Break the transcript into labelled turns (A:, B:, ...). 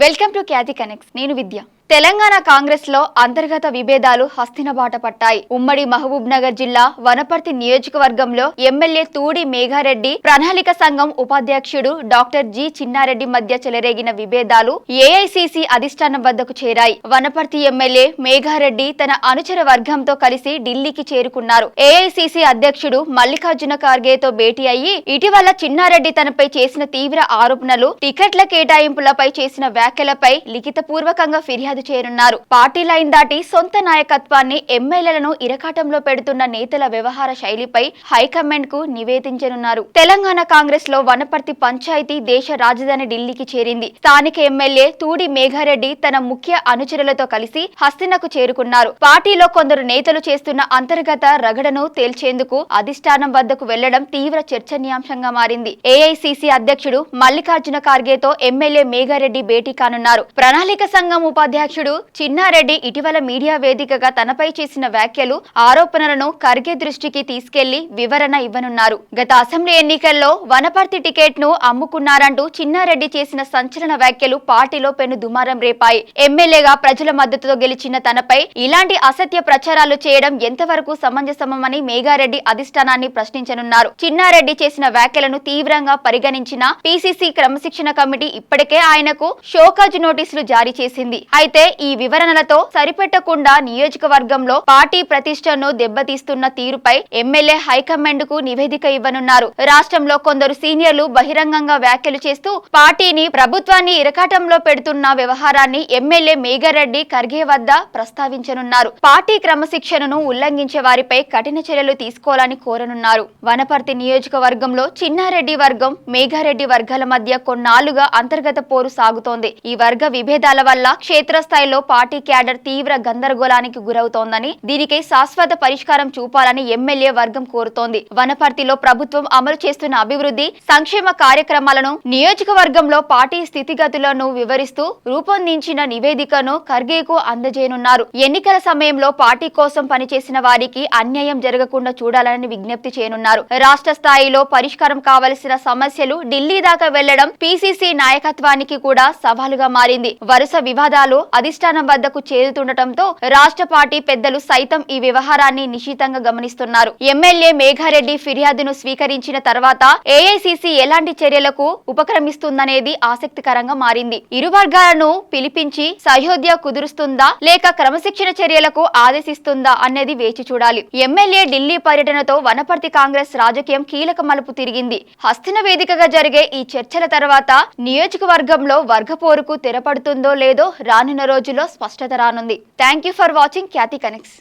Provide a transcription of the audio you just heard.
A: Welcome to Khyati connects. నేను విద్య. తెలంగాణ కాంగ్రెస్ లో అంతర్గత విభేదాలు హస్తిన బాట పట్టాయి. ఉమ్మడి మహబూబ్ నగర్ జిల్లా వనపర్తి నియోజకవర్గంలో ఎమ్మెల్యే తూడి మేఘారెడ్డి, ప్రణాళిక సంఘం ఉపాధ్యక్షుడు డాక్టర్ జి చిన్నారెడ్డి మధ్య చెలరేగిన విభేదాలు ఏఐసిసి అధిష్టానం వద్దకు చేరాయి. వనపర్తి ఎమ్మెల్యే మేఘారెడ్డి తన అనుచర వర్గంతో కలిసి ఢిల్లీకి చేరుకున్నారు. ఏఐసిసి అధ్యక్షుడు మల్లికార్జున ఖార్గేతో భేటీ అయ్యి ఇటీవల చిన్నారెడ్డి తనపై చేసిన తీవ్ర ఆరోపణలు, టికెట్ల కేటాయింపులపై చేసిన వ్యాఖ్యలపై లిఖితపూర్వకంగా ఫిర్యాదు చేయనున్నారు. పార్టీ లైన్ దాటి సొంత నాయకత్వాన్ని, ఎమ్మెల్యేలను ఇరకాటంలో పెడుతున్న నేతల వ్యవహార శైలిపై హైకమాండ్ కు నివేదించనున్నారు. తెలంగాణ కాంగ్రెస్ లో వనపర్తి పంచాయతీ దేశ రాజధాని ఢిల్లీకి చేరింది. స్థానిక ఎమ్మెల్యే తూడి మేఘారెడ్డి తన ముఖ్య అనుచరులతో కలిసి హస్తినకు చేరుకున్నారు. పార్టీలో కొందరు నేతలు చేస్తున్న అంతర్గత రగడను తేల్చేందుకు అధిష్టానం వద్దకు వెళ్లడం తీవ్ర చర్చనీయాంశంగా మారింది. ఏఐసిసి అధ్యక్షుడు మల్లికార్జున ఖార్గేతో ఎమ్మెల్యే మేఘారెడ్డి భేటీ కానున్నారు. ప్రణాళిక సంఘం ఉపాధ్యక్షుడు చిన్నారెడ్డి ఇటీవల మీడియా వేదికగా తనపై చేసిన వ్యాఖ్యలు, ఆరోపణలను ఖర్గే దృష్టికి తీసుకెళ్లి వివరణ ఇవ్వనున్నారు. గత అసెంబ్లీ ఎన్నికల్లో వనపర్తి టికెట్ ను అమ్ముకున్నారంటూ చిన్నారెడ్డి చేసిన సంచలన వ్యాఖ్యలు పార్టీలో పెను దుమారం రేపాయి. ఎమ్మెల్యేగా ప్రజల మద్దతుతో గెలిచిన తనపై ఇలాంటి అసత్య ప్రచారాలు చేయడం ఎంతవరకు సమంజసమని మేఘారెడ్డి అధిష్టానాన్ని ప్రశ్నించనున్నారు. చిన్నారెడ్డి చేసిన వ్యాఖ్యలను తీవ్రంగా పరిగణించిన పిసిసి క్రమశిక్షణ కమిటీ ఇప్పటికే ఆయనకు షోకాజ్ నోటీసులు జారీ చేసింది. అయితే ఈ వివరణలతో సరిపెట్టకుండా నియోజకవర్గంలో పార్టీ ప్రతిష్టను దెబ్బతీస్తున్న తీరుపై ఎమ్మెల్యే హైకమాండ్ కు నివేదిక ఇవ్వనున్నారు. రాష్ట్రంలో కొందరు సీనియర్లు బహిరంగంగా వ్యాఖ్యలు చేస్తూ పార్టీని, ప్రభుత్వాన్ని ఇరకాటంలో పెడుతున్న వ్యవహారాన్ని ఎమ్మెల్యే మేఘారెడ్డి ఖర్గే వద్ద ప్రస్తావించనున్నారు. పార్టీ క్రమశిక్షణను ఉల్లంఘించే వారిపై కఠిన చర్యలు తీసుకోవాలని కోరనున్నారు. వనపర్తి నియోజకవర్గంలో చిన్నారెడ్డి వర్గం, మేఘారెడ్డి వర్గాల మధ్య కొన్నాళ్లుగా అంతర్గత పోరు సాగుతోంది. ఈ వర్గ విభేదాల వల్ల క్షేత్రస్థాయిలో పార్టీ క్యాడర్ తీవ్ర గందరగోళానికి గురవుతోందని, దీనికి శాశ్వత పరిష్కారం చూపాలని ఎమ్మెల్యే వర్గం కోరుతోంది. వనపర్తిలో ప్రభుత్వం అమలు చేస్తున్న అభివృద్ధి, సంక్షేమ కార్యక్రమాలను, నియోజకవర్గంలో పార్టీ స్థితిగతులను వివరిస్తూ రూపొందించిన నివేదికను ఖర్గేకు అందజేయనున్నారు. ఎన్నికల సమయంలో పార్టీ కోసం పనిచేసిన వారికి అన్యాయం జరగకుండా చూడాలని విజ్ఞప్తి చేయనున్నారు. రాష్ట్ర స్థాయిలో పరిష్కారం కావలసిన సమస్యలు ఢిల్లీ దాకా వెళ్లడం పిసిసి నాయకత్వానికి కూడా సవాలుగా మారింది. వరుస వివాదాలు అధిష్టానం వద్దకు చేరుతుండటంతో రాష్ట్ర పార్టీ పెద్దలు సైతం ఈ వ్యవహారాన్ని నిశితంగా గమనిస్తున్నారు. ఎమ్మెల్యే మేఘారెడ్డి ఫిర్యాదును స్వీకరించిన తర్వాత ఏఐసిసి ఎలాంటి చర్యలకు ఉపక్రమిస్తుందనేది ఆసక్తికరంగా మారింది. ఇరు వర్గాలను పిలిపించి సహోద్య కుదురుస్తుందా లేక క్రమశిక్షణ చర్యలకు ఆదేశిస్తుందా అనేది వేచి చూడాలి. ఎమ్మెల్యే ఢిల్లీ పర్యటనతో వనపర్తి కాంగ్రెస్ రాజకీయం కీలక మలుపు తిరిగింది. హస్తిన వేదికగా జరిగే ఈ చర్చల తర్వాత నియోజకవర్గంలో వర్గపోరుకు తెరపడుతుందో లేదో రానున్న రోజుల్లో స్పష్టత రానుంది. Thank you for watching Khyati connects.